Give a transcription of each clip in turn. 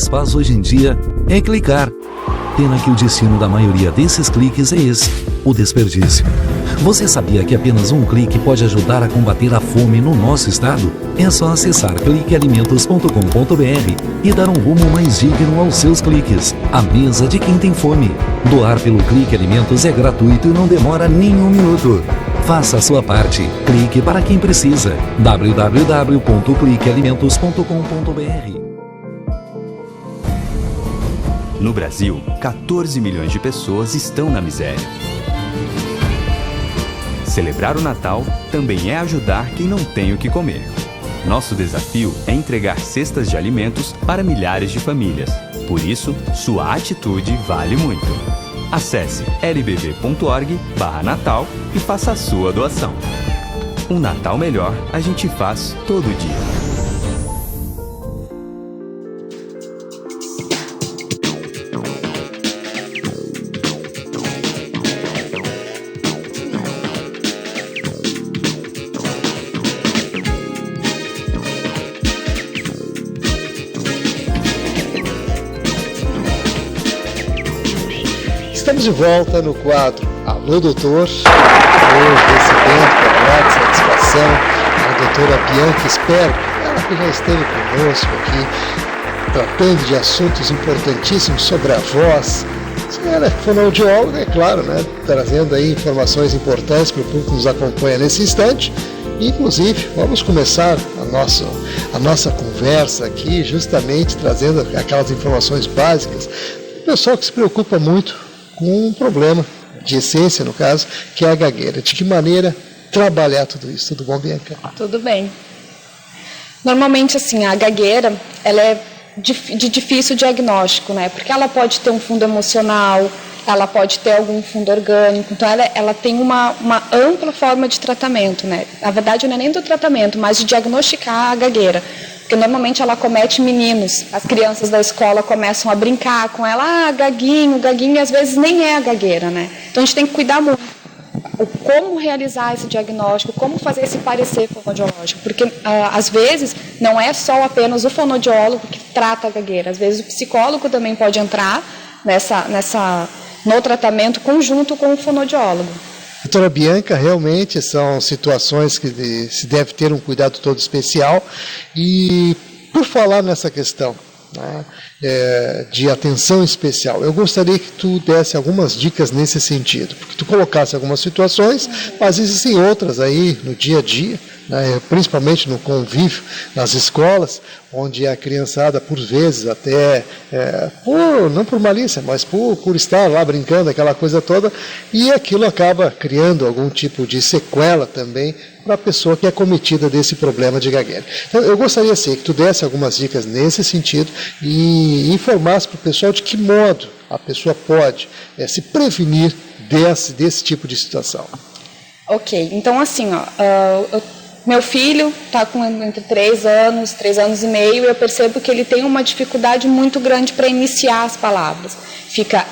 mais faz hoje em dia é clicar. Pena que o destino da maioria desses cliques é esse, o desperdício. Você sabia que apenas um clique pode ajudar a combater a fome no nosso estado? É só acessar cliquealimentos.com.br e dar um rumo mais digno aos seus cliques. A mesa de quem tem fome. Doar pelo Clique Alimentos é gratuito e não demora nem um minuto. Faça a sua parte. Clique para quem precisa. www.cliquealimentos.com.br. No Brasil, 14 milhões de pessoas estão na miséria. Celebrar o Natal também é ajudar quem não tem o que comer. Nosso desafio é entregar cestas de alimentos para milhares de famílias. Por isso, sua atitude vale muito. Acesse lbb.org/Natal e faça a sua doação. Um Natal melhor a gente faz todo dia. Estamos de volta no quadro Alô Doutor, hoje recebendo com grande satisfação a doutora Bianca Sperber, ela que já esteve conosco aqui, tratando de assuntos importantíssimos sobre a voz. Ela é fonoaudióloga, é claro, né? Trazendo aí informações importantes para o público que nos acompanha nesse instante. Inclusive, vamos começar a nossa conversa aqui, justamente trazendo aquelas informações básicas. O pessoal que se preocupa muito com um problema de essência, no caso, que é a gagueira. De que maneira trabalhar tudo isso? Tudo bom, Bianca? Tudo bem. Normalmente, assim, a gagueira, ela é de difícil diagnóstico, né? Porque ela pode ter um fundo emocional, ela pode ter algum fundo orgânico, então ela tem uma ampla forma de tratamento, né? Na verdade, não é nem do tratamento, mas de diagnosticar a gagueira. Porque normalmente ela acomete meninos. As crianças da escola começam a brincar com ela, gaguinho, e às vezes nem é a gagueira, né? Então a gente tem que cuidar muito. Como realizar esse diagnóstico, como fazer esse parecer fonoaudiológico, porque às vezes não é só apenas o fonoaudiólogo que trata a gagueira, às vezes o psicólogo também pode entrar no tratamento conjunto com o fonoaudiólogo. Doutora Bianca, realmente são situações que se deve ter um cuidado todo especial. E por falar nessa questão, né, de atenção especial, eu gostaria que tu desse algumas dicas nesse sentido, porque tu colocasse algumas situações, mas existem outras aí no dia a dia, né, principalmente no convívio nas escolas, onde a criançada, por vezes, até, não por malícia, mas por estar lá brincando, aquela coisa toda, e aquilo acaba criando algum tipo de sequela também para a pessoa que é acometida desse problema de gagueira. Então, eu gostaria, sim, que tu desse algumas dicas nesse sentido e informasse para o pessoal de que modo a pessoa pode se prevenir desse tipo de situação. Ok, então assim, meu filho está com entre 3 anos e meio, e eu percebo que ele tem uma dificuldade muito grande para iniciar as palavras. Fica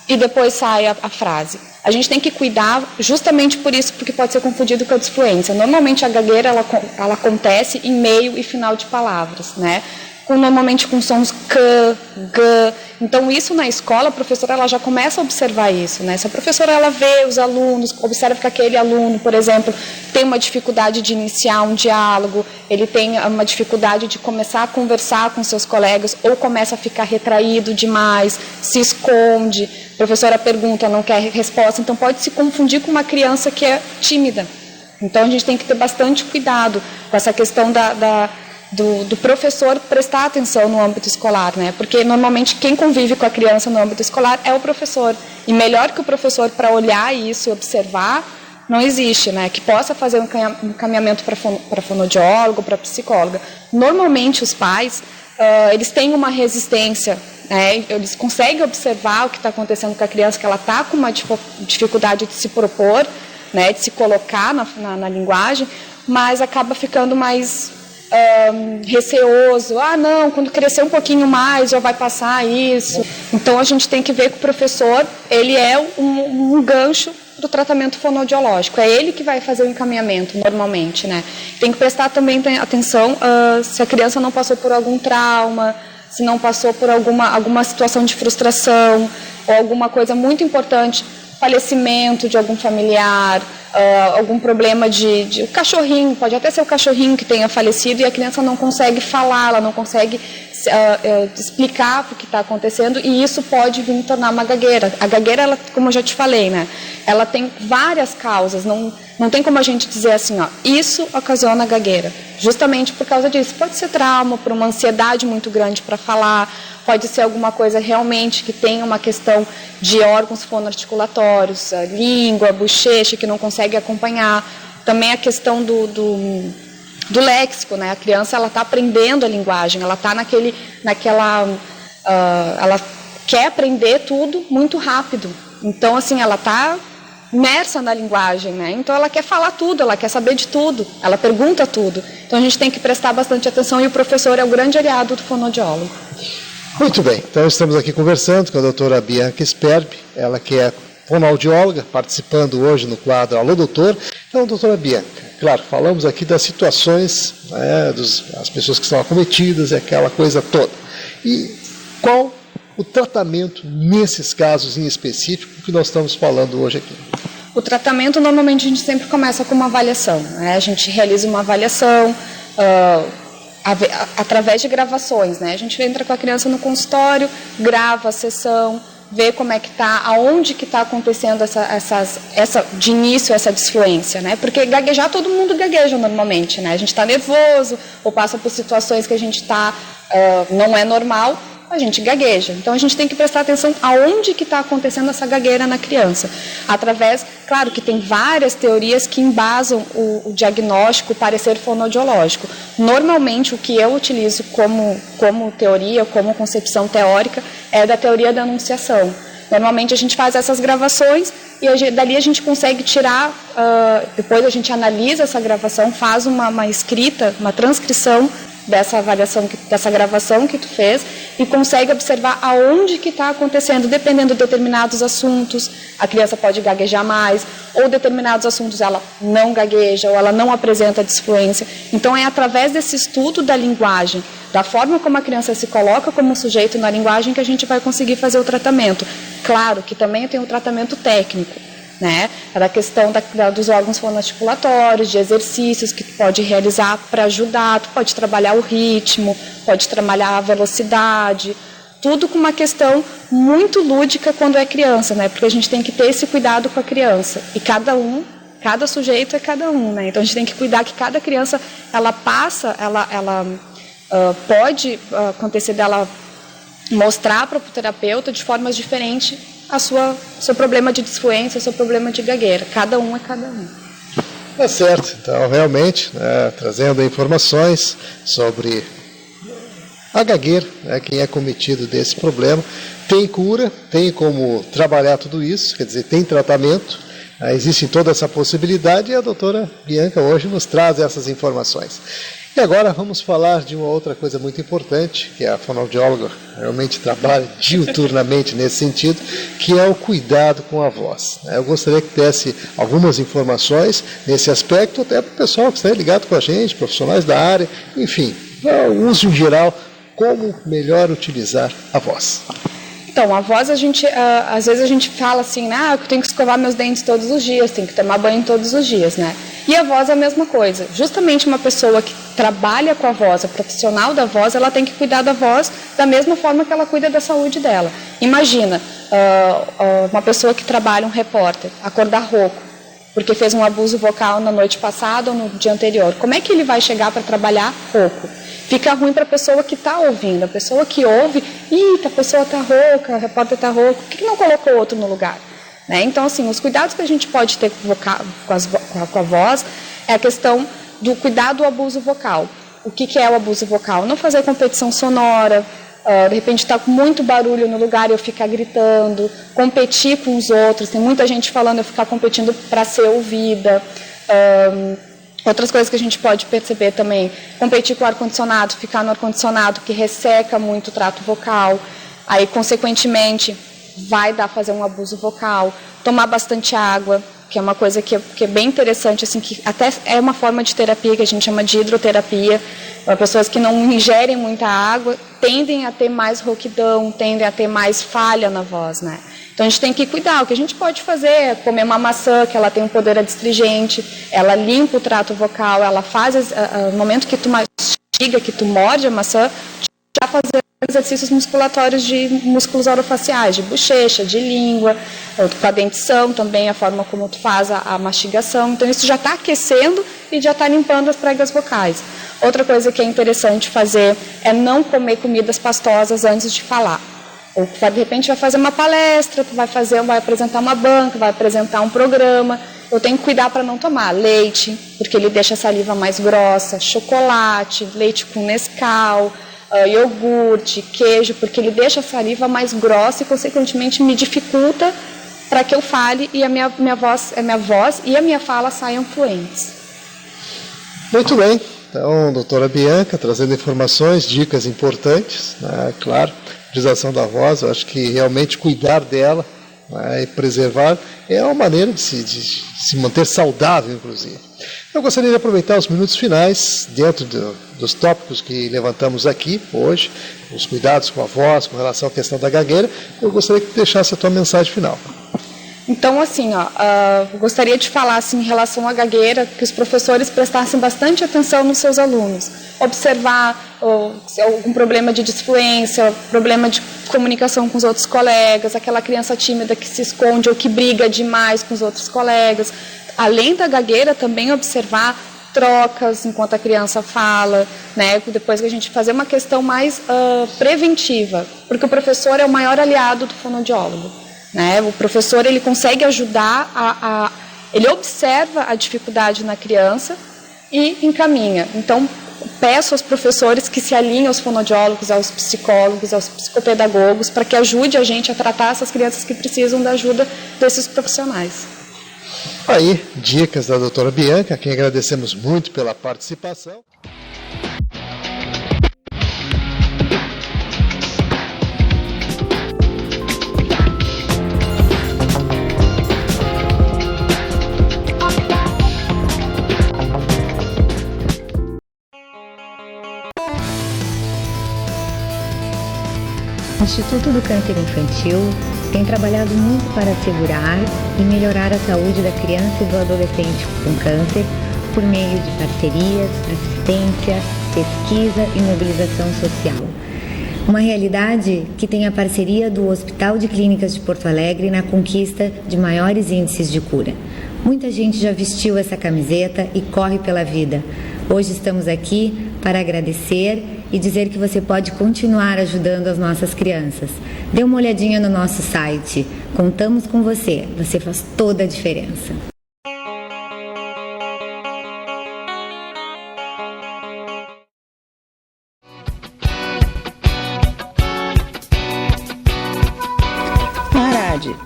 e depois sai a frase. A gente tem que cuidar justamente por isso, porque pode ser confundido com a disfluência. Normalmente a gagueira ela acontece em meio e final de palavras, né? Normalmente com sons k, g. Então isso na escola, a professora ela já começa a observar isso, né? Se a professora ela vê os alunos, observa que aquele aluno, por exemplo, tem uma dificuldade de iniciar um diálogo, ele tem uma dificuldade de começar a conversar com seus colegas, ou começa a ficar retraído demais, se esconde, a professora pergunta, não quer resposta, então pode se confundir com uma criança que é tímida. Então a gente tem que ter bastante cuidado com essa questão do professor prestar atenção no âmbito escolar, né? Porque normalmente quem convive com a criança no âmbito escolar é o professor. E melhor que o professor para olhar isso e observar, não existe, né? Que possa fazer um encaminhamento para fonoaudiólogo, para psicóloga. Normalmente os pais, eles têm uma resistência, né? Eles conseguem observar o que está acontecendo com a criança, que ela está com uma dificuldade de se propor, né? De se colocar na linguagem, mas acaba ficando mais receoso, não, quando crescer um pouquinho mais já vai passar isso. Então a gente tem que ver que o professor ele é um gancho para o tratamento fonoaudiológico. É ele que vai fazer o encaminhamento, normalmente, né? Tem que prestar também atenção se a criança não passou por algum trauma, se não passou por alguma situação de frustração, ou alguma coisa muito importante, falecimento de algum familiar, algum problema de o cachorrinho, pode até ser o cachorrinho que tenha falecido e a criança não consegue falar, ela não consegue explicar o que está acontecendo, e isso pode vir tornar uma gagueira. A gagueira, ela, como eu já te falei, né, ela tem várias causas, não tem como a gente dizer assim, ó, isso ocasiona gagueira, justamente por causa disso. Pode ser trauma, por uma ansiedade muito grande para falar, pode ser alguma coisa realmente que tem uma questão de órgãos fonoarticulatórios, a língua, a bochecha, que não consegue acompanhar. Também a questão do léxico, né? A criança, ela está aprendendo a linguagem, ela está ela quer aprender tudo muito rápido. Então, assim, ela está imersa na linguagem, né? Então ela quer falar tudo, ela quer saber de tudo, ela pergunta tudo. Então a gente tem que prestar bastante atenção, e o professor é o grande aliado do fonoaudiólogo. Muito bem, então estamos aqui conversando com a doutora Bianca Sperbi, ela que é fonoaudióloga, participando hoje no quadro Alô Doutor. Então, doutora Bianca, claro, falamos aqui das situações, né, das pessoas que são acometidas e aquela coisa toda. E qual o tratamento nesses casos em específico que nós estamos falando hoje aqui? O tratamento, normalmente, a gente sempre começa com uma avaliação, né? A gente realiza uma avaliação através de gravações, né? A gente entra com a criança no consultório, grava a sessão, vê como é que está, aonde que está acontecendo de início essa disfluência, né? Porque gaguejar, todo mundo gagueja normalmente, né? A gente está nervoso ou passa por situações que a gente não é normal, a gente gagueja. Então a gente tem que prestar atenção aonde que está acontecendo essa gagueira na criança. Através, claro que tem várias teorias que embasam o diagnóstico, o parecer fonoaudiológico. Normalmente o que eu utilizo como teoria, como concepção teórica, é da teoria da enunciação. Normalmente a gente faz essas gravações e dali a gente consegue tirar, depois a gente analisa essa gravação, faz uma escrita, uma transcrição dessa avaliação, dessa gravação que tu fez, e consegue observar aonde que está acontecendo, dependendo de determinados assuntos. A criança pode gaguejar mais, ou determinados assuntos ela não gagueja, ou ela não apresenta disfluência. Então é através desse estudo da linguagem, da forma como a criança se coloca como sujeito na linguagem, que a gente vai conseguir fazer o tratamento. Claro que também tem o tratamento técnico, né? Da questão dos órgãos fonoarticulatórios, de exercícios que tu pode realizar para ajudar, tu pode trabalhar o ritmo, pode trabalhar a velocidade, tudo com uma questão muito lúdica quando é criança, né? Porque a gente tem que ter esse cuidado com a criança, e cada sujeito é cada um, né? Então a gente tem que cuidar que cada criança, ela pode acontecer dela mostrar para o terapeuta de formas diferentes seu problema de disfluência, seu problema de gagueira. Cada um é cada um. Tá certo. Então, realmente, trazendo informações sobre a gagueira, quem é cometido desse problema, tem cura, tem como trabalhar tudo isso, quer dizer, tem tratamento, existe toda essa possibilidade, e a doutora Bianca hoje nos traz essas informações. E agora vamos falar de uma outra coisa muito importante, que a fonoaudióloga realmente trabalha diuturnamente nesse sentido, que é o cuidado com a voz. Eu gostaria que desse algumas informações nesse aspecto, até para o pessoal que está ligado com a gente, profissionais da área, enfim, o uso em geral, como melhor utilizar a voz. Então, a voz, às vezes a gente fala assim, eu tenho que escovar meus dentes todos os dias, tenho que tomar banho todos os dias, né? E a voz é a mesma coisa. Justamente uma pessoa que trabalha com a voz, a profissional da voz, ela tem que cuidar da voz da mesma forma que ela cuida da saúde dela. Imagina uma pessoa que trabalha, um repórter, acordar rouco, porque fez um abuso vocal na noite passada ou no dia anterior. Como é que ele vai chegar para trabalhar rouco? Fica ruim para a pessoa que está ouvindo. A pessoa que ouve, a pessoa está rouca, o repórter está rouco, por que não colocou outro no lugar? Né? Então, assim, os cuidados que a gente pode ter com a voz é a questão do cuidado do abuso vocal. O que é o abuso vocal? Não fazer competição sonora, de repente está com muito barulho no lugar e eu ficar gritando, competir com os outros. Tem muita gente falando eu ficar competindo para ser ouvida. Outras coisas que a gente pode perceber também, competir com o ar-condicionado, ficar no ar-condicionado que resseca muito o trato vocal. Aí, consequentemente, vai fazer um abuso vocal, tomar bastante água, que é uma coisa que é bem interessante, assim, que até é uma forma de terapia que a gente chama de hidroterapia. Pessoas que não ingerem muita água tendem a ter mais rouquidão, tendem a ter mais falha na voz, né? Então a gente tem que cuidar. O que a gente pode fazer é comer uma maçã, que ela tem um poder adstringente, ela limpa o trato vocal, ela faz, no momento que tu mastiga, que tu morde a maçã, já fazer exercícios musculatórios de músculos orofaciais, de bochecha, de língua, com a dentição também, a forma como tu faz a mastigação. Então isso já está aquecendo e já está limpando as pregas vocais. Outra coisa que é interessante fazer é não comer comidas pastosas antes de falar. Ou de repente vai fazer uma palestra, vai apresentar uma banca, vai apresentar um programa. Eu tenho que cuidar para não tomar leite, porque ele deixa a saliva mais grossa, chocolate, leite com Nescau, iogurte, queijo, porque ele deixa a saliva mais grossa e, consequentemente, me dificulta para que eu fale e a minha voz e a minha fala saiam fluentes. Muito bem. Então, doutora Bianca, trazendo informações, dicas importantes, né? Claro, utilização da voz, eu acho que realmente cuidar dela, né, e preservar é uma maneira de se manter saudável, inclusive. Eu gostaria de aproveitar os minutos finais, dentro dos tópicos que levantamos aqui hoje, os cuidados com a voz, com relação à questão da gagueira, eu gostaria que deixasse a tua mensagem final. Então, assim, gostaria de falar assim, em relação à gagueira, que os professores prestassem bastante atenção nos seus alunos. Observar se algum problema de disfluência, problema de comunicação com os outros colegas, aquela criança tímida que se esconde ou que briga demais com os outros colegas. Além da gagueira, também observar trocas enquanto a criança fala, né? Depois que a gente fazer uma questão mais preventiva, porque o professor é o maior aliado do fonoaudiólogo. Né? O professor ele consegue ajudar, ele observa a dificuldade na criança e encaminha. Então, peço aos professores que se alinhem aos fonoaudiólogos, aos psicólogos, aos psicopedagogos, para que ajude a gente a tratar essas crianças que precisam da ajuda desses profissionais. Aí, dicas da doutora Bianca, a quem agradecemos muito pela participação. O Instituto do Câncer Infantil tem trabalhado muito para assegurar e melhorar a saúde da criança e do adolescente com câncer por meio de parcerias, assistência, pesquisa e mobilização social. Uma realidade que tem a parceria do Hospital de Clínicas de Porto Alegre na conquista de maiores índices de cura. Muita gente já vestiu essa camiseta e corre pela vida. Hoje estamos aqui para agradecer e dizer que você pode continuar ajudando as nossas crianças. Dê uma olhadinha no nosso site. Contamos com você. Você faz toda a diferença.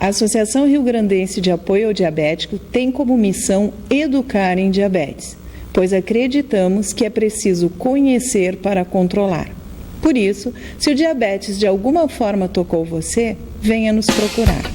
A Associação Rio-Grandense de Apoio ao Diabético tem como missão educar em diabetes, pois acreditamos que é preciso conhecer para controlar. Por isso, se o diabetes de alguma forma tocou você, venha nos procurar.